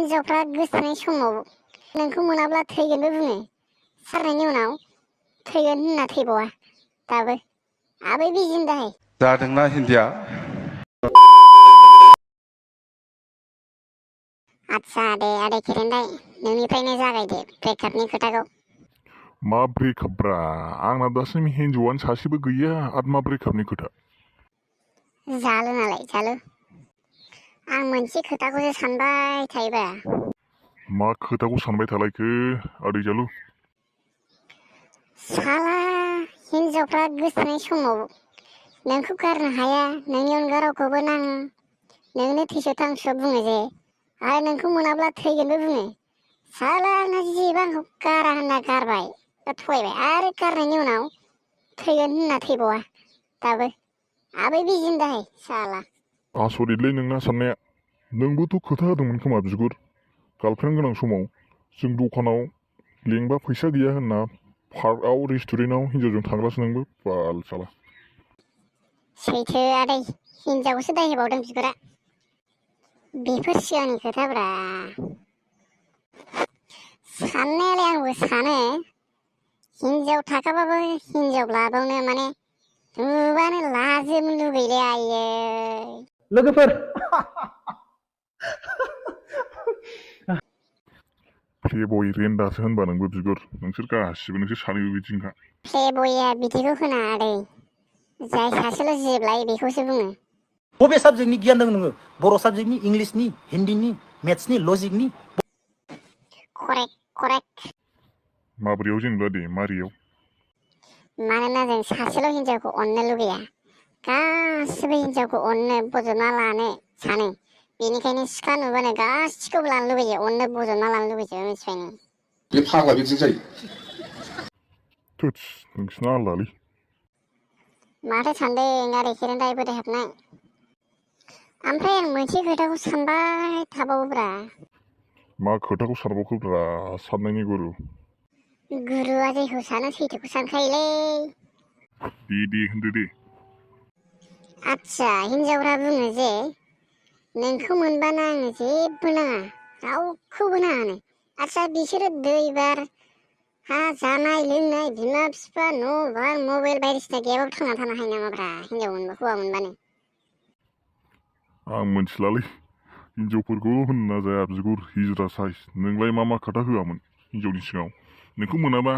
हिनजावफ्रा गोसोथोनाय समाव नोंखौ मोनाब्ला थैगोनबो बुङो। सारनायनि उनाव थैगोन होनना थैबावा दाबो आबै बिजिन दाहाय जादोंना हिन्दिया? आदसा आदै खेरेन्दाय नोंनिफ्रायनो जागायदो ब्रेकआपनि खोथाखौ। मा ब्रेकआप ब्रा? आंना दासिम हिन्जावानो सासेबो गैया आरो मा ब्रेकआपनि खोथा? जालु नालाय जालु। आं मोनसे खोथाखौसो सानबाय थायोब्रा। मा खोथाखौ सानबाय थालायखो आदै जालु? साला हिनजावफ्रा गोसोथोनाय समाव नोंखौ गारनो हाया, नोंनि अनगा रावखौबो नाङा, नोंनो थैस' थांस' बुङो जे, आरो नोंखौ मोनाब्ला थैगोनबो बुङो। साला आंना जेबो आंखौ गारा होनना गारबाय थगायबाय, आरो गारनायनि उनाव थैगोन होनना थैबावा दाबो आबै बिजिन दाहाय साला। आसरितलै नोंना साननाया। नोंबोथ' खोथा होदोंमोन खोमा बिगुर। गार्लफ्रेन्ड गोनां समाव जों दखानाव लेंबा फैसा गैया होनना पार्कआव रेस्टुरेन्टआव हिन्जावजों थांग्रासो नोंबो बाल साला। सैथो आदै, हिनजावखौसो दाय होबावदों बिगुरा। बेफोर सिगांनि खोथाब्रा। साननायालाय आंबो सानो हिनजाव थाखाबाबो हिनजाव लाबावनो माने नुबानो लाजोबनो लुगैले आयै। लोगोफोर प्लेबय रेन्डासो होनबा नोंबो बिगुर। नोंसोर गासिबो नोंसोर सानैबो बिदिनोखा। प्लेबयआ बिदिखौ होना आदै, जाय सासेल' जिबलायो बेखौसो बुङो। बबे साबजेक्टनि गियान दं नोङो? बर' साबजेक्टनि, इंलिसनि, हिन्दीनि, मेथ्सनि, लजिकनि? करेक्ट। माबोरैयाव जेनेबा दे मारैयाव? मानोना जों सासेल' हिनजावखौ अननो लुगैया, गासिबो हिनजावखौ अननो बजबना लानो सानो। बेनिखायनो सिख्ला नुबानो गासिखौबो लानो लुगैयो, अननो बजबना लानो लुगैयो, मिथिबाय नों? बे फाग्ला बिदिनो जायो। थोस नोंसिना आलदालै। माथो सानदों आदै खेरेन्दाय बोराय हाबनाय? ओमफ्राय आं मोनसे खोथाखौ सानबाय थाबावोब्रा। मा खोथाखौ सानबावखोब्रा साननायनि गुरु? गुरुआ जेखौ सानो सैथोखौ सानखायोलै। दे होनदो दे। आदसा हिनजावफ्रा बुङो जे नोंखौ मोनबानो आंनो जेबो नाङा, रावखौबो नाङानो। आदसा बिसोरो दै बार हा जानाय लोंनाय बिमा बिफा न' बां मबाइल बायदिसिना गैयाबाबो थांना थानो हायो नामाब्रा हिनजाव मोनबा, हौवा मोनबानो? आं मोनथिलालै। हिनजावफोरखौ होनना जाया बिगुर हिजरा साइज। नोंलाय मा खोथा होआमोन हिनजावनि सिगाङाव? नोंखौ मोनाबा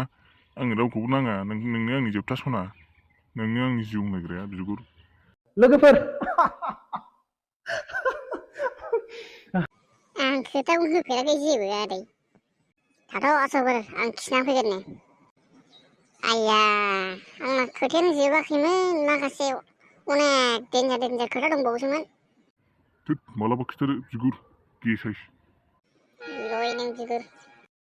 आंनो रावखौबो नाङा, नोंनो आंनि जोबथा सना, नोंनो आंनि जिउ होनलायग्राया बिगुर। लोगोफोर आं खोथाखौ होफेराखै जेबो आदै। थाथ' आसौफोर आं खिना फैगोरनो। आइया आंना खोथायानो जोबाखैमोन, माखासे अनेक देन्जार खोथा दंबावोसोमोन। थोद मालाबा खिथादो बिगुर गे साइज। लय नों बिगुर।